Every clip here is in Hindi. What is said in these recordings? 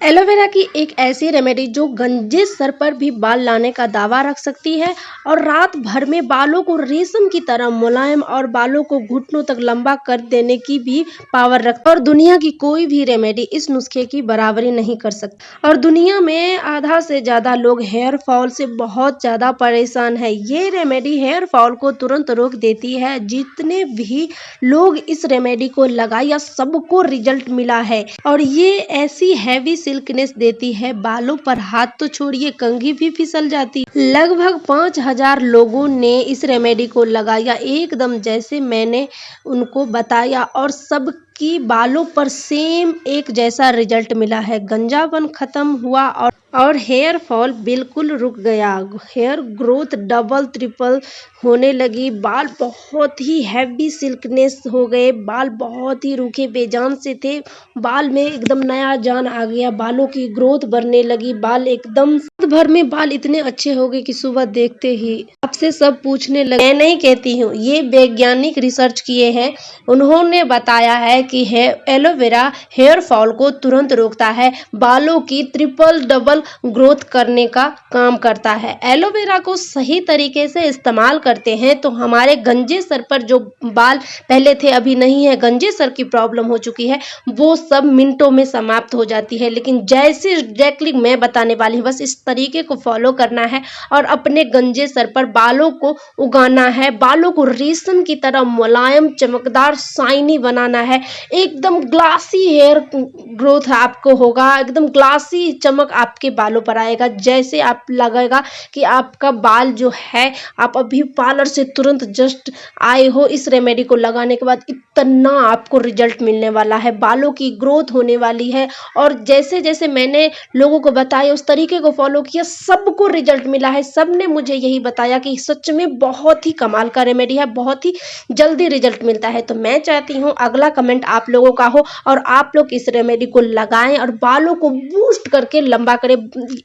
एलोवेरा की एक ऐसी रेमेडी जो गंजे सर पर भी बाल लाने का दावा रख सकती है और रात भर में बालों को रेशम की तरह मुलायम और बालों को घुटनों तक लंबा कर देने की भी पावर रखती है। और दुनिया की कोई भी रेमेडी इस नुस्खे की बराबरी नहीं कर सकती। और दुनिया में आधा से ज्यादा लोग हेयर फॉल से बहुत ज्यादा परेशान है। ये रेमेडी हेयर फॉल को तुरंत रोक देती है। जितने भी लोग इस रेमेडी को लगाया सबको रिजल्ट मिला है और ये ऐसी हैवी सिल्कनेस देती है, बालों पर हाथ तो छोड़िए कंघी भी फिसल जाती। लगभग 5000 लोगों ने इस रेमेडी को लगाया एकदम जैसे मैंने उनको बताया और सबकी बालों पर सेम एक जैसा रिजल्ट मिला है। गंजापन खत्म हुआ और हेयर फॉल बिल्कुल रुक गया। हेयर ग्रोथ डबल ट्रिपल होने लगी। बाल बहुत ही हैवी सिल्कनेस हो गए। बाल बहुत ही रूखे बेजान से थे, बाल में एकदम नया जान आ गया। बालों की ग्रोथ बढ़ने लगी। बाल एकदम भर में बाल इतने अच्छे हो गए कि सुबह देखते ही आपसे सब पूछने लगे। मैं नहीं कहती हूँ, ये वैज्ञानिक रिसर्च किए हैं। उन्होंने बताया है कि एलोवेरा हेयर फॉल को तुरंत रोकता है, बालों की ट्रिपल डबल ग्रोथ करने का काम करता है। एलोवेरा को सही तरीके से इस्तेमाल करते हैं तो हमारे गंजे सर पर जो बाल पहले थे अभी नहीं है, गंजे सर की प्रॉब्लम हो चुकी है, वो सब मिनटों में समाप्त हो जाती है। लेकिन जैसे एग्जैक्टली मैं बताने वाली हूँ, बस इस तरीके को फॉलो करना है और अपने गंजे सर पर बालों को उगाना है। बालों को रेशम की तरह मुलायम चमकदार शाइनी बनाना है। एकदम ग्लासी हेयर ग्रोथ आपको होगा, एकदम ग्लासी चमक आपके बालों पर आएगा। जैसे आप लगेगा कि आपका बाल जो है, आप अभी पार्लर से तुरंत जस्ट आए हो, इस रेमेडी को लगाने के बाद इतना आपको रिजल्ट मिलने वाला है, बालों की ग्रोथ होने वाली है। और जैसे जैसे मैंने लोगों को बताया उस तरीके को फॉलो किया, सबको रिजल्ट मिला है। सबने मुझे यही बताया कि सच में बहुत ही कमाल का रेमेडी है, बहुत ही जल्दी रिजल्ट मिलता है। तो मैं चाहती हूँ अगला कमेंट आप लोगों का हो और आप लोग इस रेमेडी को लगाएं और बालों को बूस्ट करके लंबा करें।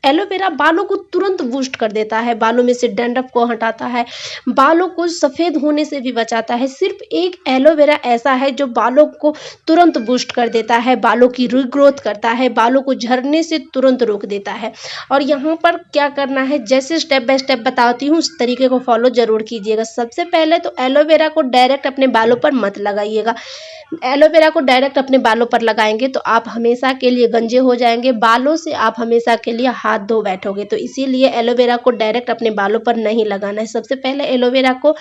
एलोवेरा बालों को तुरंत बूस्ट कर देता है, बालों में से डैंड्रफ को हटाता है, बालों को सफेद होने से भी बचाता है। सिर्फ एक एलोवेरा ऐसा है जो बालों को तुरंत बूस्ट कर देता है, बालों की रीग्रोथ करता है, बालों को झड़ने से तुरंत रोक देता है। और यहाँ पर क्या करना है, जैसे स्टेप बाय स्टेप बताती हूँ उस तरीके को फॉलो जरूर कीजिएगा। सबसे पहले तो एलोवेरा को डायरेक्ट अपने बालों पर मत लगाइएगा। एलोवेरा को डायरेक्ट अपने बालों पर लगाएंगे तो आप हमेशा के लिए गंजे हो जाएंगे, बालों से आप हमेशा के लिए हाथ धो बैठोगे। तो इसीलिए एलोवेरा को डायरेक्ट अपने बालों पर नहीं लगाना है। सबसे पहले एलोवेरा को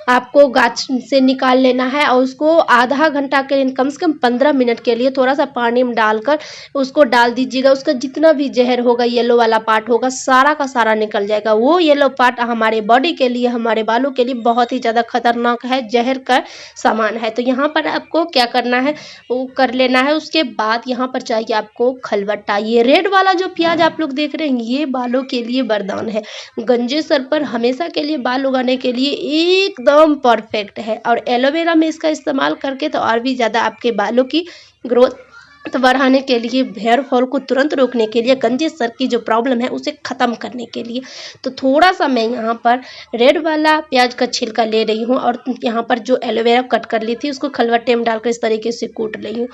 आपको गाछ से निकाल लेना है और उसको आधा घंटा के लिए, कम से कम 15 मिनट के लिए थोड़ा सा पानी में डालकर उसको डाल दीजिएगा। उसका जितना भी जहर होगा, येलो वाला पार्ट होगा, सारा का सारा निकल जाएगा। वो येलो पार्ट हमारे बॉडी के लिए, हमारे बालों के लिए बहुत ही ज़्यादा खतरनाक है, जहर का सामान है। तो यहाँ पर आपको क्या करना है वो कर लेना है। उसके बाद यहाँ पर चाहिए आपको खलबट्टा। ये रेड वाला जो प्याज आप लोग देख रहे हैं, ये बालों के लिए वरदान है। गंजे सर पर हमेशा के लिए बाल उगाने के लिए एकदम परफेक्ट है। और एलोवेरा में इसका इस्तेमाल करके तो और भी ज़्यादा आपके बालों की ग्रोथ तो बढ़ाने के लिए, हेयर फॉल को तुरंत रोकने के लिए, गंजे सर की जो प्रॉब्लम है उसे ख़त्म करने के लिए। तो थोड़ा सा मैं यहाँ पर रेड वाला प्याज का छिलका ले रही हूँ और यहाँ पर जो एलोवेरा कट कर ली थी उसको खलबट्टे में डालकर इस तरीके से कूट रही हूँ।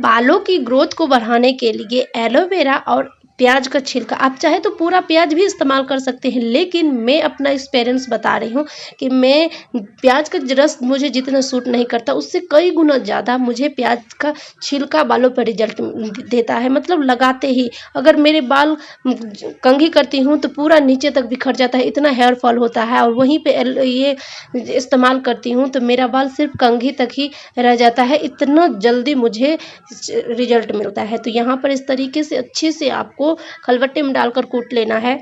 बालों की ग्रोथ को बढ़ाने के लिए एलोवेरा और प्याज का छिलका, आप चाहे तो पूरा प्याज भी इस्तेमाल कर सकते हैं, लेकिन मैं अपना एक्सपीरियंस बता रही हूँ कि मैं प्याज का रस मुझे जितना सूट नहीं करता, उससे कई गुना ज़्यादा मुझे प्याज का छिलका बालों पर रिजल्ट देता है। मतलब लगाते ही अगर मेरे बाल कंघी करती हूँ तो पूरा नीचे तक बिखर जाता है, इतना हेयर फॉल होता है। और वहीं पे ये इस्तेमाल करती हूँ तो मेरा बाल सिर्फ कंघी तक ही रह जाता है, इतना जल्दी मुझे रिजल्ट मिलता है। तो यहाँ पर इस तरीके से अच्छे से आपको खलबट्टे में डालकर कूट लेना है।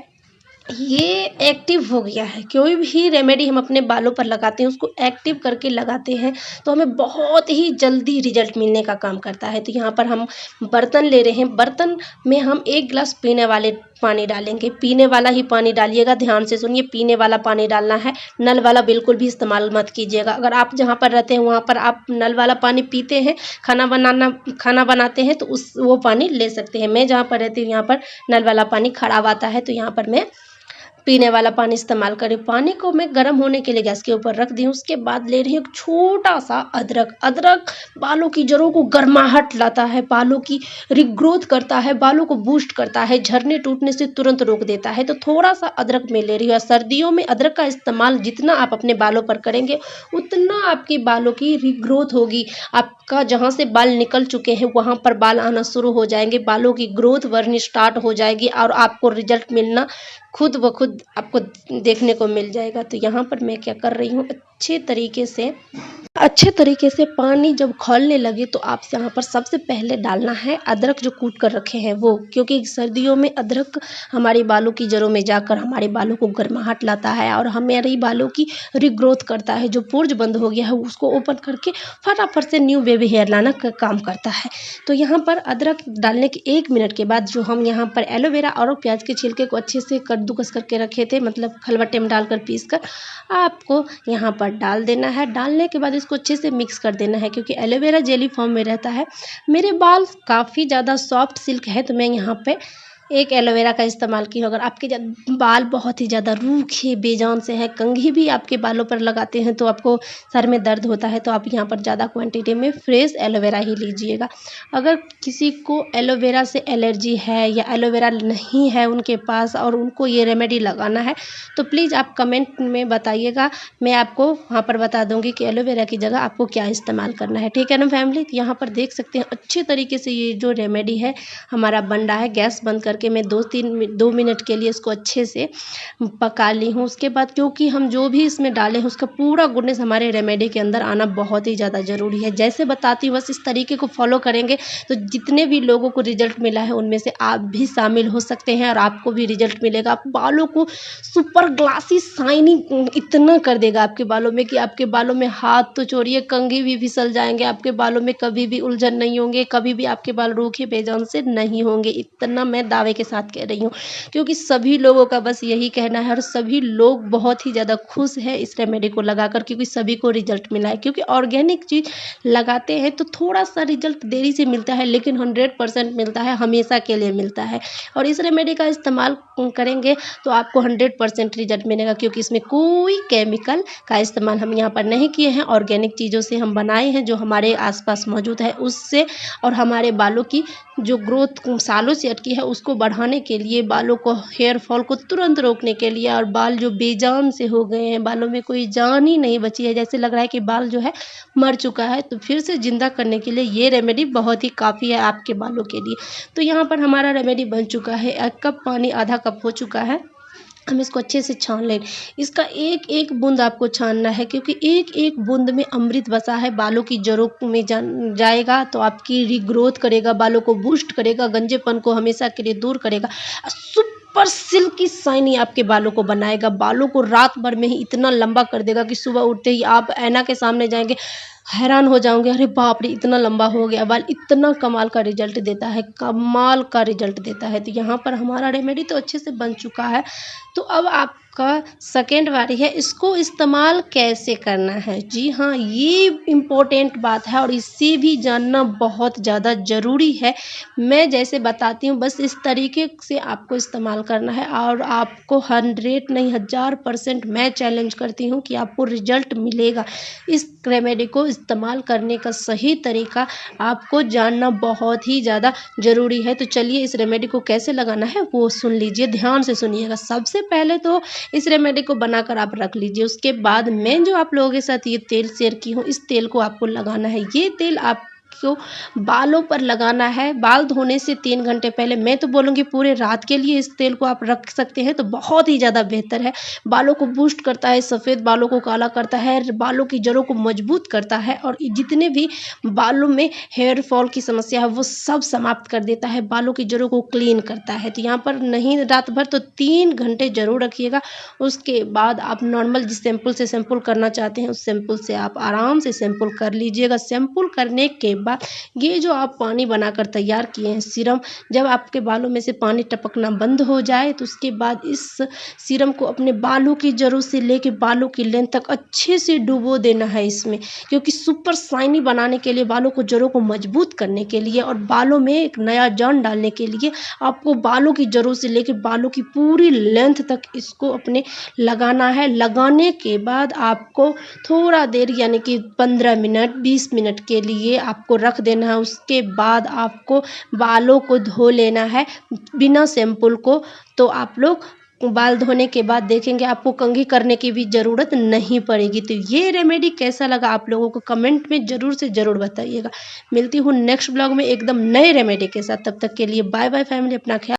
ये एक्टिव हो गया है। कोई भी रेमेडी हम अपने बालों पर लगाते हैं उसको एक्टिव करके लगाते हैं तो हमें बहुत ही जल्दी रिजल्ट मिलने का काम करता है। तो यहाँ पर हम बर्तन ले रहे हैं, बर्तन में हम 1 गिलास पीने वाले पानी डालेंगे। पीने वाला ही पानी डालिएगा, ध्यान से सुनिए, पीने वाला पानी डालना है, नल वाला बिल्कुल भी इस्तेमाल मत कीजिएगा। अगर आप जहाँ पर रहते हैं वहाँ पर आप नल वाला पानी पीते हैं, खाना बनाते हैं तो वो पानी ले सकते हैं। मैं जहाँ पर रहती हूँ यहाँ पर नल वाला पानी खराब आता है तो यहाँ पर मैं पीने वाला पानी इस्तेमाल करें। पानी को मैं गर्म होने के लिए गैस के ऊपर रख दी हूँ। उसके बाद ले रही हूँ एक छोटा-सा अदरक। अदरक बालों की जड़ों को गर्माहट लाता है, बालों की रीग्रोथ करता है, बालों को बूस्ट करता है, झड़ने टूटने से तुरंत रोक देता है। तो थोड़ा-सा अदरक मैं ले रही हूँ। सर्दियों में अदरक का इस्तेमाल जितना आप अपने बालों पर करेंगे, उतना आपके बालों की रीग्रोथ होगी। आपका जहाँ से बाल निकल चुके हैं, वहाँ पर बाल आना शुरू हो जाएँगे, बालों की ग्रोथ बढ़नी स्टार्ट हो जाएगी और आपको रिज़ल्ट मिलना खुद ब खुद आपको देखने को मिल जाएगा। तो यहाँ पर मैं क्या कर रही हूँ, अच्छे तरीके से पानी जब खौलने लगे तो आप यहाँ पर सबसे पहले डालना है अदरक जो कूट कर रखे हैं वो, क्योंकि सर्दियों में अदरक हमारे बालों की जड़ों में जाकर हमारे बालों को गर्माहट लाता है और हमारे बालों की रीग्रोथ करता है। जो पोर्ज बंद हो गया है उसको ओपन करके फटाफट से न्यू बेबी हेयर लाना का काम करता है। तो यहाँ पर अदरक डालने के 1 मिनट के बाद जो हम यहाँ पर एलोवेरा और प्याज के छिलके को अच्छे से कद्दूकस करके रखे थे, मतलब खलबट्टे में डालकर पीस कर आपको यहाँ पर डाल देना है। डालने के बाद इसको अच्छे से मिक्स कर देना है, क्योंकि एलोवेरा जेली फॉर्म में रहता है। मेरे बाल काफ़ी ज़्यादा सॉफ्ट सिल्क है तो मैं यहाँ पे एक एलोवेरा का इस्तेमाल की हूँ। अगर आपके बाल बहुत ही ज़्यादा रूखे बेजान से है, कंघी भी आपके बालों पर लगाते हैं तो आपको सर में दर्द होता है, तो आप यहाँ पर ज़्यादा क्वांटिटी में फ्रेश एलोवेरा ही लीजिएगा। अगर किसी को एलोवेरा से एलर्जी है या एलोवेरा नहीं है उनके पास और उनको ये रेमेडी लगाना है, तो प्लीज़ आप कमेंट में बताइएगा, मैं आपको वहाँ पर बता दूँगी कि एलोवेरा की जगह आपको क्या इस्तेमाल करना है। ठीक है ना फैमिली? तो यहाँ पर देख सकते हैं अच्छे तरीके से ये जो रेमेडी है हमारा बन रहा है। गैस बंद करके मैं 2 मिनट के लिए इसको अच्छे से पका ली हूँ। उसके बाद क्योंकि हम जो भी इसमें डाले हैं उसका पूरा गुडनेस हमारे रेमेडी के अंदर आना बहुत ही ज़्यादा ज़रूरी है। जैसे बताती हूँ बस इस तरीके को फॉलो करेंगे तो जितने भी लोगों को रिजल्ट मिला है उनमें से आप भी शामिल हो सकते हैं और आपको भी रिजल्ट मिलेगा। आप बालों को सुपर ग्लासी शाइनिंग इतना कर देगा आपके बालों में कि आपके बालों में हाथ तो छोड़िए कंघी भी फिसल जाएंगे। आपके बालों में कभी भी उलझन नहीं होंगे, कभी भी आपके बाल रूखे बेजान से नहीं होंगे। इतना मैं दावे के साथ कह रही हूँ, क्योंकि सभी लोगों का बस यही कहना है और सभी लोग बहुत ही ज़्यादा खुश है इस रेमेडी को लगाकर, क्योंकि सभी को रिजल्ट मिला है। क्योंकि ऑर्गेनिक चीज़ लगाते हैं तो थोड़ा सा रिजल्ट देरी से मिलता है, लेकिन 100% मिलता है, हमेशा के लिए मिलता है। और इस रेमेडी का इस्तेमाल करेंगे तो आपको 100% रिजल्ट मिलेगा, क्योंकि इसमें कोई केमिकल का इस्तेमाल हम यहाँ पर नहीं किए हैं। ऑर्गेनिक चीज़ों से हम बनाए हैं जो हमारे आसपास मौजूद है उससे, और हमारे बालों की जो ग्रोथ सालों से अटकी है उसको बढ़ाने के लिए, बालों को हेयर फॉल को तुरंत रोकने के लिए, और बाल जो बेजान से हो गए हैं, बालों में कोई जान ही नहीं बची है, जैसे लग रहा है कि बाल जो है मर चुका है, तो फिर से जिंदा करने के लिए ये रेमेडी बहुत ही काफ़ी है आपके बालों के लिए। तो यहाँ पर हमारा रेमेडी बन चुका है। 1 कप पानी आधा कप हो चुका है। हम इसको अच्छे से छान लें। इसका एक एक बूंद आपको छानना है, क्योंकि एक एक बूंद में अमृत बसा है। बालों की जड़ों में जाएगा तो आपकी रीग्रोथ करेगा, बालों को बूस्ट करेगा, गंजेपन को हमेशा के लिए दूर करेगा, सुपर सिल्की शाइनी आपके बालों को बनाएगा। बालों को रात भर में ही इतना लंबा कर देगा कि सुबह उठते ही आप ऐना के सामने जाएंगे, हैरान हो जाओगे, अरे बाप रे इतना लंबा हो गया बाल। इतना कमाल का रिजल्ट देता है, कमाल का रिजल्ट देता है। तो यहाँ पर हमारा रेमेडी तो अच्छे से बन चुका है। तो अब आपका सेकेंड बारी है, इसको इस्तेमाल कैसे करना है। जी हाँ, ये इम्पोर्टेंट बात है और इसे भी जानना बहुत ज़्यादा ज़रूरी है। मैं जैसे बताती हूँ बस इस तरीके से आपको इस्तेमाल करना है और आपको 100 नहीं 1000% मैं चैलेंज करती हूँ कि आपको रिजल्ट मिलेगा। इस रेमेडी को इस्तेमाल करने का सही तरीका आपको जानना बहुत ही ज़्यादा ज़रूरी है। तो चलिए इस रेमेडी को कैसे लगाना है वो सुन लीजिए, ध्यान से सुनिएगा। सबसे पहले तो इस रेमेडी को बनाकर आप रख लीजिए। उसके बाद मैं जो आप लोगों के साथ ये तेल शेयर की हूँ, इस तेल को आपको लगाना है। ये तेल आपको बालों पर लगाना है बाल धोने से 3 घंटे पहले। मैं तो बोलूँगी पूरे रात के लिए इस तेल को आप रख सकते हैं तो बहुत ही ज़्यादा बेहतर है। बालों को बूस्ट करता है, सफ़ेद बालों को काला करता है, बालों की जड़ों को मजबूत करता है और जितने भी बालों में हेयर फॉल की समस्या है वो सब समाप्त कर देता है, बालों की जड़ों को क्लीन करता है। तो यहाँ पर नहीं रात भर तो 3 घंटे ज़रूर रखिएगा। उसके बाद आप नॉर्मल जिस शैम्पुल से शैम्पुल करना चाहते हैं उस शैम्पुल से आप आराम से शैम्पुल कर लीजिएगा। शैम्पुल करने के बाद ये जो आप पानी बनाकर तैयार किए हैं सीरम, जब आपके बालों में से पानी टपकना बंद हो जाए तो उसके बाद इस सीरम को अपने बालों की जड़ों से लेके बालों की लेंथ तक अच्छे से डुबो देना है इसमें, क्योंकि सुपर शाइनी बनाने के लिए, बालों को जड़ों को मजबूत करने के लिए और बालों में एक नया जान डालने के लिए आपको बालों की जड़ों से लेके बालों की पूरी लेंथ तक इसको अपने लगाना है। लगाने के बाद आपको थोड़ा देर यानी कि 15 मिनट 20 मिनट के लिए आपको रख देना है। उसके बाद आपको बालों को धो लेना है बिना शैम्पूल को। तो आप लोग बाल धोने के बाद देखेंगे आपको कंघी करने की भी ज़रूरत नहीं पड़ेगी। तो ये रेमेडी कैसा लगा आप लोगों को कमेंट में ज़रूर से ज़रूर बताइएगा। मिलती हूँ नेक्स्ट ब्लॉग में एकदम नए रेमेडी के साथ। तब तक के लिए बाय बाय फैमिली, अपना ख्याल